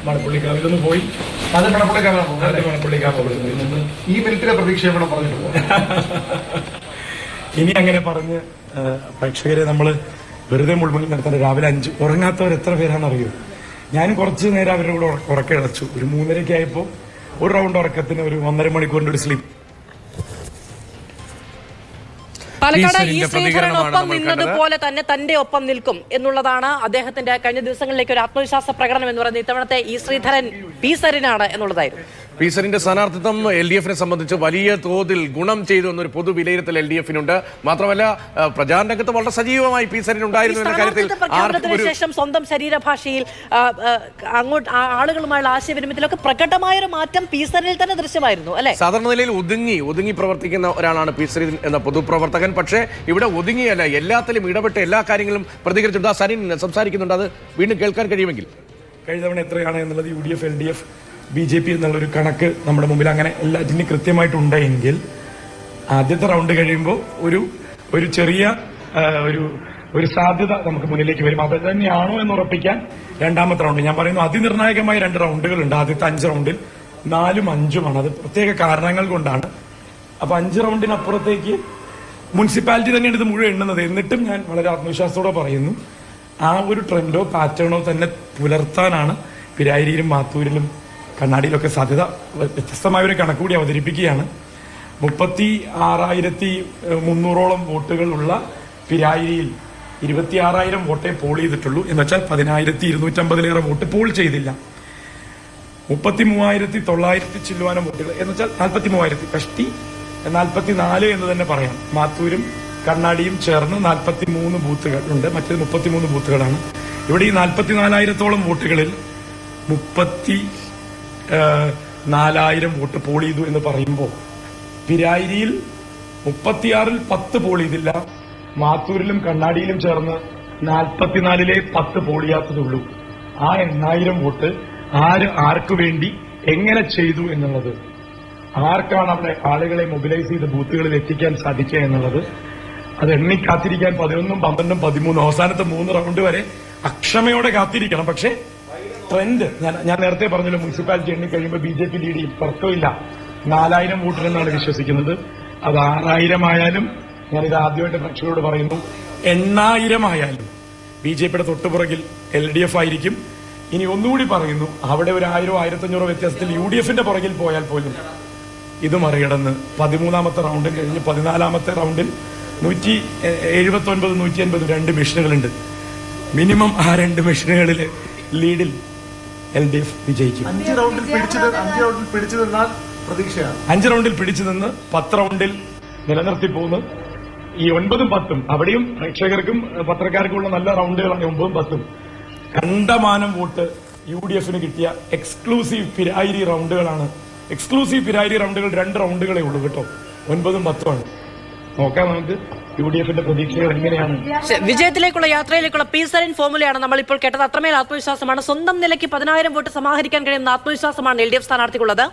മണപ്പുള്ളിക്കാവിലൊന്ന് പോയി. അത് മണപ്പുള്ളിക്കാവിലാണ് മണപ്പുള്ളിക്കാവ് ഈ മിനിറ്റിലെ പ്രതീക്ഷയും കൂടെ പറഞ്ഞിട്ട് പോകും. ഇനി അങ്ങനെ പറഞ്ഞ് പ്രേക്ഷകരെ നമ്മൾ വെറുതെ മുൾമുങ്ങി നടത്താൻ രാവിലെ 5 ഉറങ്ങാത്തവർ എത്ര പേരാണെന്നറിയോ? ഞാൻ കുറച്ച് നേരം അവരുടെ കൂടെ ഉറക്കടച്ചു. ഒരു 3:30 ആയപ്പോൾ ഒരു റൗണ്ട് ഉറക്കത്തിന് ഒരു 1.5 മണിക്കൂറിന്റെ ഒരു സ്ലീപ്പ്. പാലക്കാട് ഈ ശ്രീധരനൊപ്പം നിന്നതുപോലെ തന്നെ തന്റെ ഒപ്പം നിൽക്കും എന്നുള്ളതാണ് അദ്ദേഹത്തിന്റെ കഴിഞ്ഞ ദിവസങ്ങളിലേക്ക് ഒരു ആത്മവിശ്വാസ പ്രകടനം എന്ന് പറയുന്നത്. ഇത്തവണത്തെ ഈ ശ്രീധരൻ പി സരിനാണ് എന്നുള്ളതായിരുന്നു. പി സരിന്റെ സ്ഥാനാർത്ഥിത്വം LDF-നെ സംബന്ധിച്ച് വലിയ തോതിൽ ഗുണം ചെയ്തു എന്നൊരു പൊതു വിലയിരുത്തൽ LDF-നുണ്ട്. മാത്രമല്ല പ്രചാരണ രംഗത്ത് വളരെ സജീവമായി പി സരിൻ ഉണ്ടായിരുന്നു എന്ന കാര്യത്തിൽ ശേഷം സ്വന്തം ശരീരഭാഷയിൽ അങ്ങോട്ട് ആളുകളുമായുള്ള ആശയവിനിമയത്തിലൊക്കെ പ്രകടമായൊരു മാറ്റം പി സരിനിൽ തന്നെ ദൃശ്യമായിരുന്നു അല്ലെ? സാധാരണ നിലയിൽ ഒതുങ്ങി പ്രവർത്തിക്കുന്ന ഒരാളാണ് പി സരിൻ എന്ന പൊതുപ്രവർത്തകൻ. പക്ഷേ ഇവിടെ ഒതുങ്ങിയല്ല, എല്ലാത്തിലും ഇടപെട്ട് എല്ലാ കാര്യങ്ങളും പ്രതികരിച്ചിട്ടുണ്ട്. ആ സരിൻ സംസാരിക്കുന്നുണ്ട്, അത് വീണ്ടും കേൾക്കാൻ കഴിയുമെങ്കിൽ. കഴിഞ്ഞ തവണ എത്രയാണ് എന്നുള്ളത് UDF LDF BJP എന്നുള്ളൊരു കണക്ക് നമ്മുടെ മുമ്പിൽ അങ്ങനെ എല്ലാറ്റിനും കൃത്യമായിട്ടുണ്ടെങ്കിൽ ആദ്യത്തെ റൗണ്ട് കഴിയുമ്പോൾ ഒരു ചെറിയ ഒരു സാധ്യത നമുക്ക് മുന്നിലേക്ക് വരും. അത് തന്നെയാണോ എന്ന് ഉറപ്പിക്കാൻ രണ്ടാമത്തെ റൗണ്ട് ഞാൻ പറയുന്നു. അതിനിർണായകമായ 2 റൗണ്ടുകളുണ്ട്. ആദ്യത്തെ 5 റൗണ്ടിൽ 4ഉം 5ഉമാണ്. അത് പ്രത്യേക കാരണങ്ങൾ കൊണ്ടാണ്. അപ്പൊ 5 റൗണ്ടിനപ്പുറത്തേക്ക് മുനിസിപ്പാലിറ്റി തന്നെയാണ് ഇത് മുഴുവൻ എണ്ണുന്നത്. എന്നിട്ടും ഞാൻ വളരെ ആത്മവിശ്വാസത്തോടെ പറയുന്നു, ആ ഒരു ട്രെൻഡോ പാറ്റേണോ തന്നെ പുലർത്താനാണ് പിരായിരിയിലും മാത്തൂരിലും കണ്ണാടിയിലൊക്കെ സാധ്യത. വ്യത്യസ്തമായ ഒരു കണക്കുകൂടി അവതരിപ്പിക്കുകയാണ്. 36,300ഓളം വോട്ടുകളുള്ള പിരായിരിയിൽ 26,000 വോട്ടേ പോൾ ചെയ്തിട്ടുള്ളൂ. എന്ന് വെച്ചാൽ 10,250 വോട്ട് പോൾ ചെയ്തില്ല. 33,900 ചില്ലുവാനം വോട്ടുകൾ എന്ന് വെച്ചാൽ 43,000 കഷ്ടി 44 എന്ന് തന്നെ പറയാം. മാത്തൂരും കണ്ണാടിയും ചേർന്ന് 43 ബൂത്തുകൾ ഉണ്ട്. മറ്റേത് 33 ബൂത്തുകളാണ്. ഇവിടെ ഈ 44,000ഓളം വോട്ടുകളിൽ 34,000 വോട്ട് പോൾ ചെയ്തു എന്ന് പറയുമ്പോൾ പിരായിരിയിൽ 36-ൽ 10 പോൾ ചെയ്തില്ല. മാത്തൂരിലും കണ്ണാടിയിലും ചേർന്ന് 44-ലെ 10 പോൾ ചെയ്യാത്തതുള്ളൂ. ആ 8,000 വോട്ട് ആർക്കു വേണ്ടി എങ്ങനെ ചെയ്തു എന്നുള്ളത്, ആർക്കാണ് അവിടെ ആളുകളെ മൊബിലൈസ് ചെയ്ത് ബൂത്തുകളിൽ എത്തിക്കാൻ സാധിക്കുക എന്നുള്ളത്, അത് എണ്ണി കാത്തിരിക്കാൻ 11, 12, 13 അവസാനത്തെ 3 റൗണ്ട് വരെ അക്ഷമയോടെ കാത്തിരിക്കണം. പക്ഷേ ട്രെൻഡ് ഞാൻ നേരത്തെ പറഞ്ഞല്ലോ, മുനിസിപ്പാലിറ്റി എണ്ണി കഴിയുമ്പോൾ BJP ലീഡ് ചെയ്യും, തർക്കമില്ല. 4,000 വോട്ടിനെന്നാണ് വിശ്വസിക്കുന്നത്. അത് 6,000 ആയാലും, ഞാനിത് ആദ്യമായിട്ട് പ്രേക്ഷകരോട് പറയുന്നു, 8,000 ആയാലും BJPയുടെ തൊട്ടുപുറകിൽ LDF ആയിരിക്കും. ഇനി ഒന്നുകൂടി പറയുന്നു, അവിടെ ഒരു 1,000, 1,500 വ്യത്യാസത്തിൽ UDFന്റെ പുറകിൽ പോയാൽ പോലും ഇത് മറികടന്ന് 13ാമത്തെ റൗണ്ടിൽ കഴിഞ്ഞ് 14ാമത്തെ റൗണ്ടിൽ 179, 180 2 മെഷീനുകളുണ്ട്. മിനിമം ആ 2 മെഷീനുകളിൽ ലീഡിൽ LDF വിജയിക്കും. 5 റൗണ്ടിൽ പിടിച്ചു നിന്നാൽ പ്രതീക്ഷയാണ്. 5 റൗണ്ടിൽ പിടിച്ചു നിന്ന് 10 റൗണ്ടിൽ നിലനിർത്തി പോകുന്നു. ഈ 9ഉം 10ഉം അവിടെയും പ്രേക്ഷകർക്കും പത്രക്കാർക്കുമുള്ള നല്ല റൗണ്ടുകളാണ് 9ഉം 10ഉം. കണ്ടമാനം വോട്ട് UDFന് കിട്ടിയ എക്സ്ക്ലൂസീവ് പിരായിരി റൗണ്ടുകളാണ്. എക്സ്ക്ലൂസീവ് പിരായിരി റൗണ്ടുകൾ 2 റൗണ്ടുകളേ ഉള്ളൂ കേട്ടോ. 9ഉം 10ഉമാണ്. നോക്കാം നമുക്ക് UDFന്റെ പ്രതീക്ഷകൾ എങ്ങനെയാണ്. വിജയത്തിലേക്കുള്ള യാത്രയിലേക്കുള്ള പി സരിൻ ഫോർമുലയാണ് നമ്മൾ ഇപ്പോൾ കേട്ടത്. അത്രമേൽ ആത്മവിശ്വാസമാണ്. സ്വന്തം നിലയ്ക്ക് 10,000 വോട്ട് സമാഹരിക്കാൻ കഴിയുന്ന ആത്മവിശ്വാസമാണ് LDF സ്ഥാനാർത്ഥിക്കുള്ളത്.